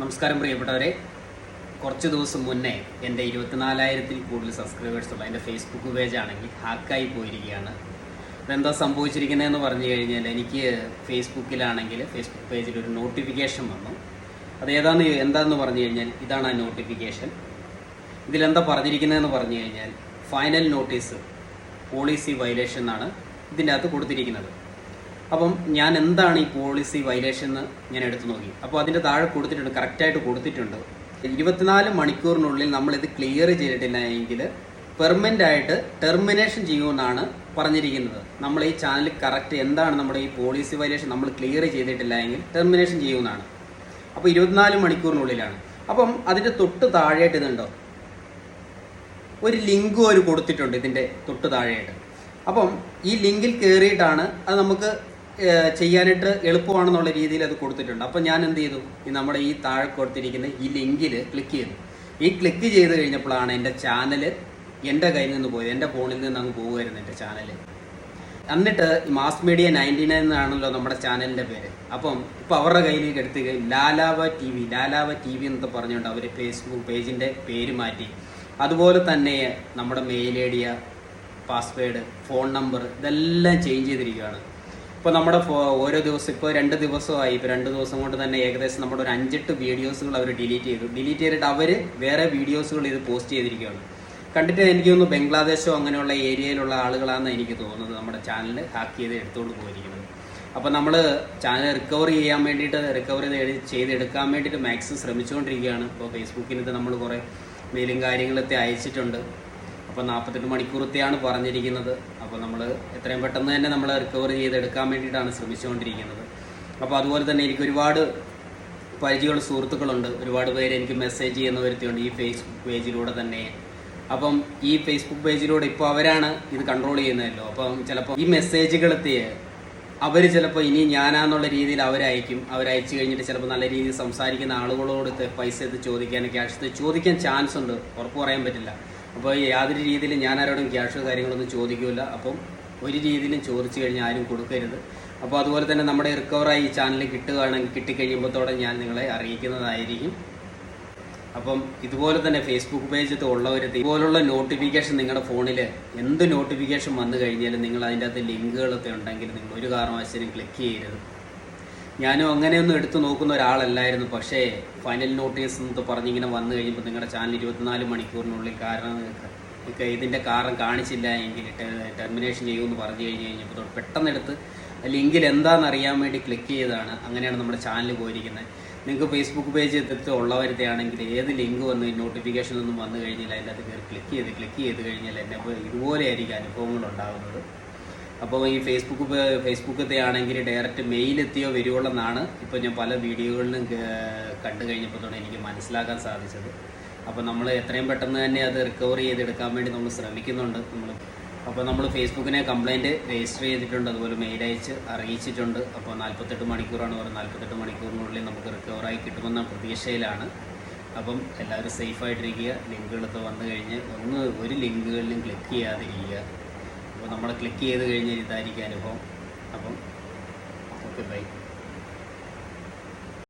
നമസ്കാരം പ്രിയപ്പെട്ടവരെ. കുറച്ച് ദിവസം മുന്നേ എൻ്റെ 24,000-ൽ കൂടുതൽ സബ്സ്ക്രൈബേഴ്സുള്ള എൻ്റെ ഫേസ്ബുക്ക് പേജാണെങ്കിൽ ഹാക്കായി പോയിരിക്കുകയാണ്. അതെന്താ സംഭവിച്ചിരിക്കുന്നതെന്ന് പറഞ്ഞു കഴിഞ്ഞാൽ, എനിക്ക് ഫേസ്ബുക്കിലാണെങ്കിൽ ഫേസ്ബുക്ക് പേജിൽ ഒരു നോട്ടിഫിക്കേഷൻ വന്നു. അത് എന്താണെന്ന് പറഞ്ഞു കഴിഞ്ഞാൽ, ഇതാണ് ആ നോട്ടിഫിക്കേഷൻ. ഇതിലെന്താ പറഞ്ഞിരിക്കുന്നതെന്ന് പറഞ്ഞു കഴിഞ്ഞാൽ, ഫൈനൽ നോട്ടീസ് പോളിസി വയലേഷൻ എന്നാണ് ഇതിൻ്റെ അകത്ത് കൊടുത്തിരിക്കുന്നത്. അപ്പം ഞാൻ എന്താണ് ഈ പോളിസി വയലേഷൻ എന്ന് ഞാൻ എടുത്തു നോക്കി. അപ്പോൾ അതിൻ്റെ താഴെ കൊടുത്തിട്ടുണ്ട്, കറക്റ്റായിട്ട് കൊടുത്തിട്ടുണ്ട്. 24 മണിക്കൂറിനുള്ളിൽ നമ്മളിത് ക്ലിയർ ചെയ്തിട്ടില്ല എങ്കിൽ പെർമനൻ്റ് ആയിട്ട് ടെർമിനേഷൻ ചെയ്യുമെന്നാണ് പറഞ്ഞിരിക്കുന്നത്. നമ്മൾ ഈ ചാനൽ കറക്റ്റ് എന്താണ് നമ്മുടെ ഈ പോളിസി വയലേഷൻ നമ്മൾ ക്ലിയർ ചെയ്തിട്ടില്ല എങ്കിൽ ടെർമിനേഷൻ ചെയ്യുമെന്നാണ്. അപ്പോൾ 24 മണിക്കൂറിനുള്ളിലാണ്. അപ്പം അതിൻ്റെ തൊട്ട് താഴെയായിട്ട് ഇതുണ്ടോ, ഒരു ലിങ്കും അവർ കൊടുത്തിട്ടുണ്ട് ഇതിൻ്റെ തൊട്ട് താഴെയായിട്ട്. അപ്പം ഈ ലിങ്കിൽ കയറിയിട്ടാണ് അത് നമുക്ക് ചെയ്യാനായിട്ട് എളുപ്പമാണെന്നുള്ള രീതിയിൽ അത് കൊടുത്തിട്ടുണ്ട്. അപ്പം ഞാൻ എന്ത് ചെയ്തു, നമ്മുടെ ഈ താഴെ കൊടുത്തിരിക്കുന്ന ഈ ലിങ്കിൽ ക്ലിക്ക് ചെയ്തു. ഈ ക്ലിക്ക് ചെയ്ത് കഴിഞ്ഞപ്പോഴാണ് എൻ്റെ ചാനൽ എൻ്റെ കയ്യിൽ നിന്ന് പോയത്, എൻ്റെ ഫോണിൽ നിന്ന് അങ്ങ് പോകുമായിരുന്നു എൻ്റെ ചാനൽ. എന്നിട്ട് മാസ് മീഡിയ 99 എന്നാണല്ലോ നമ്മുടെ ചാനലിൻ്റെ പേര്. അപ്പം ഇപ്പോൾ അവരുടെ കയ്യിലേക്ക് എടുത്ത് ലാലാവ ടി വി എന്നൊക്കെ പറഞ്ഞുകൊണ്ട് അവർ ഫേസ്ബുക്ക് പേജിൻ്റെ പേര് മാറ്റി. അതുപോലെ തന്നെ നമ്മുടെ mail I D, password, phone number ഇതെല്ലാം ചേഞ്ച് ചെയ്തിരിക്കുകയാണ്. ഇപ്പോൾ നമ്മുടെ ഓരോ ദിവസം ഇപ്പോൾ 2 ദിവസമായി. ഇപ്പോൾ 2 ദിവസം കൊണ്ട് തന്നെ ഏകദേശം നമ്മുടെ ഒരു 5-8 വീഡിയോസുകൾ അവർ ഡിലീറ്റ് ചെയ്തിട്ട് അവർ വേറെ വീഡിയോസുകൾ ഇത് പോസ്റ്റ് ചെയ്തിരിക്കുകയാണ്. കണ്ടിട്ട് എനിക്ക് തോന്നുന്നു ബംഗ്ലാദേശോ അങ്ങനെയുള്ള ഏരിയയിലുള്ള ആളുകളാണെന്ന് എനിക്ക് തോന്നുന്നത് നമ്മുടെ ചാനൽ ഹാക്ക് ചെയ്ത് എടുത്തുകൊണ്ട് പോയിരിക്കുന്നത്. അപ്പോൾ നമ്മൾ ചാനൽ റിക്കവർ ചെയ്തെടുക്കാൻ വേണ്ടിയിട്ട് മാക്സിമം ശ്രമിച്ചുകൊണ്ടിരിക്കുകയാണ്. ഇപ്പോൾ ഫേസ്ബുക്കിന് ഇത് നമ്മൾ കുറേ മെയിലും കാര്യങ്ങളൊക്കെ അയച്ചിട്ടുണ്ട്. അപ്പോൾ 48 മണിക്കൂറത്തെയാണ് പറഞ്ഞിരിക്കുന്നത്. അപ്പോൾ നമ്മൾ എത്രയും പെട്ടെന്ന് തന്നെ നമ്മൾ റിക്കവർ ചെയ്തെടുക്കാൻ വേണ്ടിയിട്ടാണ് ശ്രമിച്ചുകൊണ്ടിരിക്കുന്നത്. അപ്പോൾ അതുപോലെ തന്നെ എനിക്ക് ഒരുപാട് പരിചയമുള്ള സുഹൃത്തുക്കളുണ്ട്, ഒരുപാട് പേര് എനിക്ക് മെസ്സേജ് ചെയ്യുന്ന വരുത്തിയുണ്ട് ഈ ഫേസ്ബുക്ക് പേജിലൂടെ തന്നെ. അപ്പം ഈ ഫേസ്ബുക്ക് പേജിലൂടെ ഇപ്പോൾ അവരാണ് ഇത് കൺട്രോൾ ചെയ്യുന്നതല്ലോ. അപ്പം ചിലപ്പോൾ ഈ മെസ്സേജുകളെത്തി അവർ ചിലപ്പോൾ ഇനി ഞാനാന്നുള്ള രീതിയിൽ അവരയച്ചു കഴിഞ്ഞിട്ട് ചിലപ്പോൾ നല്ല രീതിയിൽ സംസാരിക്കുന്ന ആളുകളോട് പൈസ ക്യാഷ് ചോദിക്കാൻ ചാൻസ് ഉണ്ട്, ഉറപ്പ് പറയാൻ പറ്റില്ല. അപ്പോൾ യാതൊരു രീതിയിലും ഞാൻ ആരോടും ക്യാഷോ കാര്യങ്ങളൊന്നും ചോദിക്കില്ല. അപ്പം ഒരു രീതിയിലും ചോദിച്ചു കഴിഞ്ഞാൽ ആരും കൊടുക്കരുത്. അപ്പോൾ അതുപോലെ തന്നെ നമ്മുടെ റിക്കവറായി ഈ ചാനൽ കിട്ടിക്കഴിയുമ്പോഴത്തോടെ ഞാൻ നിങ്ങളെ അറിയിക്കുന്നതായിരിക്കും. അപ്പം ഇതുപോലെ തന്നെ ഫേസ്ബുക്ക് പേജ് ഉള്ളവർ ഇതുപോലുള്ള നോട്ടിഫിക്കേഷൻ നിങ്ങളുടെ ഫോണിൽ എന്ത് നോട്ടിഫിക്കേഷൻ വന്നു കഴിഞ്ഞാലും നിങ്ങൾ അതിൻ്റെ അകത്ത് ലിങ്കുകളൊക്കെ ഉണ്ടെങ്കിൽ നിങ്ങൾ ഒരു കാരണവശാലും ക്ലിക്ക് ചെയ്യരുത്. ഞാനും അങ്ങനെയൊന്നും എടുത്തു നോക്കുന്ന ഒരാളല്ലായിരുന്നു. പക്ഷേ ഫൈനൽ നോട്ടീസ് എന്നൊക്കെ പറഞ്ഞിങ്ങനെ വന്നു കഴിയുമ്പോൾ നിങ്ങളുടെ ചാനൽ 24 മണിക്കൂറിനുള്ളിൽ ഇതിൻ്റെ കാരണം കാണിച്ചില്ല എങ്കിൽ ടെർമിനേഷൻ ചെയ്യുമെന്ന് പറഞ്ഞു കഴിഞ്ഞപ്പോൾ പെട്ടെന്ന് എടുത്ത് ലിങ്കിൽ എന്താണെന്ന് അറിയാൻ വേണ്ടി ക്ലിക്ക് ചെയ്തതാണ്. അങ്ങനെയാണ് നമ്മുടെ ചാനൽ പോയിരിക്കുന്നത്. നിങ്ങൾക്ക് ഫേസ്ബുക്ക് പേജ് ഉള്ളവരുടെ ആണെങ്കിൽ ഏത് ലിങ്ക് വന്ന് നോട്ടിഫിക്കേഷനൊന്നും വന്നു കഴിഞ്ഞാൽ അതിൻ്റെ അകത്ത് കയറി ക്ലിക്ക് ചെയ്ത് കഴിഞ്ഞാൽ എന്നെ ഇതുപോലെ ആയിരിക്കും അനുഭവങ്ങൾ ഉണ്ടാകുന്നത്. അപ്പോൾ ഈ ഫേസ്ബുക്കത്തെ ആണെങ്കിൽ ഡയറക്റ്റ് മെയിൽ എത്തിയോ വരുവുള്ളെന്നാണ് ഇപ്പോൾ ഞാൻ പല വീഡിയോകളിലും കണ്ടു കഴിഞ്ഞപ്പോഴാണ് എനിക്ക് മനസ്സിലാക്കാൻ സാധിച്ചത്. അപ്പോൾ നമ്മൾ എത്രയും പെട്ടെന്ന് തന്നെ അത് റിക്കവർ ചെയ്തെടുക്കാൻ വേണ്ടി നമ്മൾ ശ്രമിക്കുന്നുണ്ട്. അപ്പോൾ നമ്മൾ ഫേസ്ബുക്കിനെ കംപ്ലയിൻറ്റ് രജിസ്റ്റർ ചെയ്തിട്ടുണ്ട്, അതുപോലെ മെയിൽ അയച്ച് അറിയിച്ചിട്ടുണ്ട്. അപ്പോൾ 48 മണിക്കൂറാണ് പറയുന്നത്. 48 മണിക്കൂറിനുള്ളിൽ നമുക്ക് റിക്കവറായി കിട്ടുമെന്ന പ്രതീക്ഷയിലാണ്. അപ്പം എല്ലാവരും സേഫായിട്ടിരിക്കുക. ലിങ്കുകളൊക്കെ വന്നു കഴിഞ്ഞ് ഒരു ലിങ്കുകളിലും ക്ലിക്ക് ചെയ്യാതിരിക്കുക. അപ്പോൾ നമ്മൾ ക്ലിക്ക് ചെയ്ത് കഴിഞ്ഞാൽ ഇതായിരിക്കും അനുഭവം. അപ്പം ഓക്കെ, ബൈ.